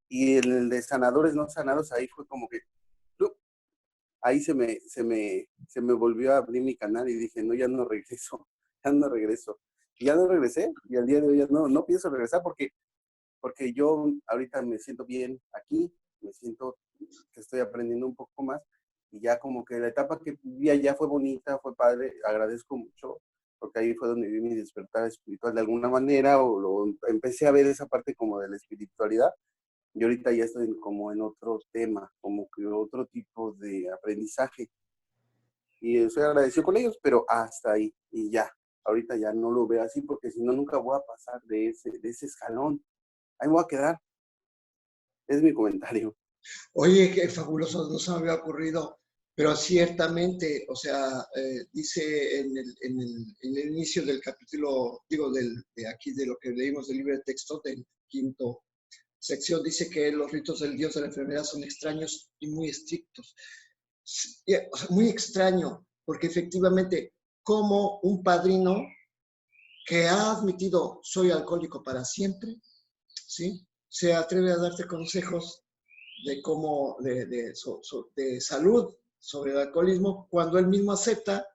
S5: Y el de sanadores no sanados, ahí fue como que, ¡plup! Ahí se me volvió a abrir mi canal y dije, no, ya no regreso, ya no regreso. Y ya no regresé, y al día de hoy ya no pienso regresar porque yo ahorita me siento bien aquí, me siento que estoy aprendiendo un poco más, y ya como que la etapa que vivía ya fue bonita, fue padre, agradezco mucho, porque ahí fue donde vi mi despertar espiritual de alguna manera, empecé a ver esa parte como de la espiritualidad, y ahorita ya estoy como en otro tema, como que otro tipo de aprendizaje. Y estoy agradecido con ellos, pero hasta ahí. Y ya, ahorita ya no lo veo así, porque si no, nunca voy a pasar de ese escalón. Ahí voy a quedar. Es mi comentario.
S1: Oye, qué fabuloso, no se me había ocurrido, pero ciertamente, o sea, dice en el inicio del capítulo, digo, de aquí, de lo que leímos del libro de texto, del 5ª sección, dice que los ritos del dios de la enfermedad son extraños y muy estrictos. O sea, muy extraño, porque efectivamente, como un padrino que ha admitido soy alcohólico para siempre, ¿sí? Se atreve a darte consejos de cómo, de salud sobre el alcoholismo, cuando él mismo acepta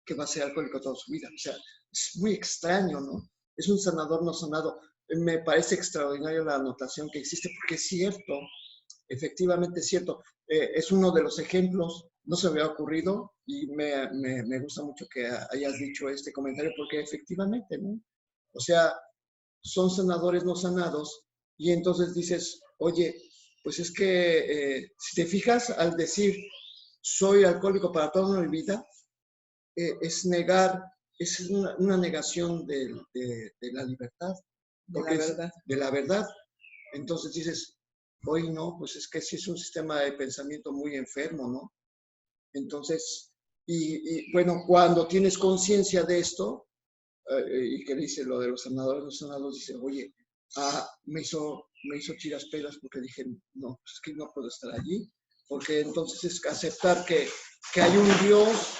S1: que va a ser alcohólico toda su vida. O sea, es muy extraño, ¿no? Es un sanador no sanado. Me parece extraordinario la anotación que existe, porque es cierto, efectivamente es cierto. Es uno de los ejemplos, no se me había ocurrido, y me gusta mucho que hayas dicho este comentario, porque efectivamente, ¿no? O sea, son sanadores no sanados, y entonces dices, oye, pues es que si te fijas, al decir soy alcohólico para toda mi vida, es negar, es una negación de la libertad, porque es de la verdad. Entonces dices, hoy no, pues es que sí es un sistema de pensamiento muy enfermo, ¿no? Entonces, y bueno, cuando tienes conciencia de esto, y que dice lo de los sanadores, los sanados, dice, oye, me hizo chiraspelas porque dije, no, pues es que no puedo estar allí, porque entonces es aceptar que hay un Dios,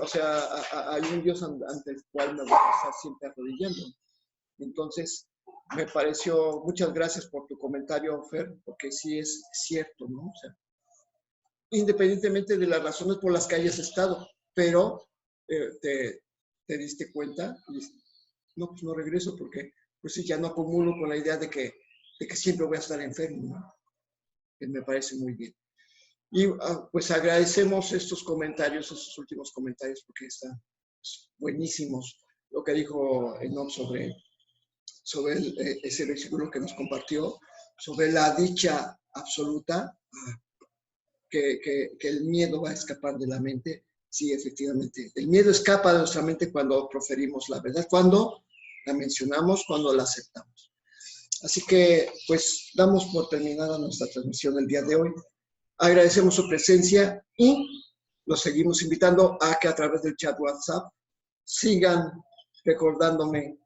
S1: o sea, hay un Dios ante el cual me voy a estar siempre arrodillando. Entonces, me pareció, muchas gracias por tu comentario, Fer, porque sí es cierto, ¿no? O sea, independientemente de las razones por las que hayas estado, pero te diste cuenta y dices, no, pues no regreso porque pues sí, ya no acumulo con la idea de que siempre voy a estar enfermo, ¿no? Que me parece muy bien. Y pues agradecemos estos comentarios, estos últimos comentarios, porque están pues, buenísimos. Lo que dijo Enoch sobre ese versículo que nos compartió, sobre la dicha absoluta, que el miedo va a escapar de la mente. Sí, efectivamente. El miedo escapa de nuestra mente cuando proferimos la verdad, cuando la mencionamos, cuando la aceptamos. Así que, pues, damos por terminada nuestra transmisión el día de hoy. Agradecemos su presencia y los seguimos invitando a que a través del chat WhatsApp sigan recordándome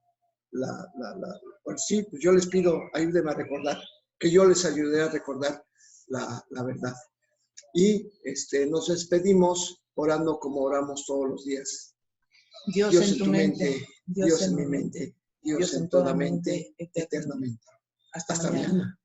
S1: pues sí, pues yo les pido, ayúdenme a recordar, que yo les ayude a recordar la verdad. Y nos despedimos orando como oramos todos los días.
S2: Dios en tu mente,
S1: Dios en mi mente, Dios en toda mente, eternamente. Hasta mañana.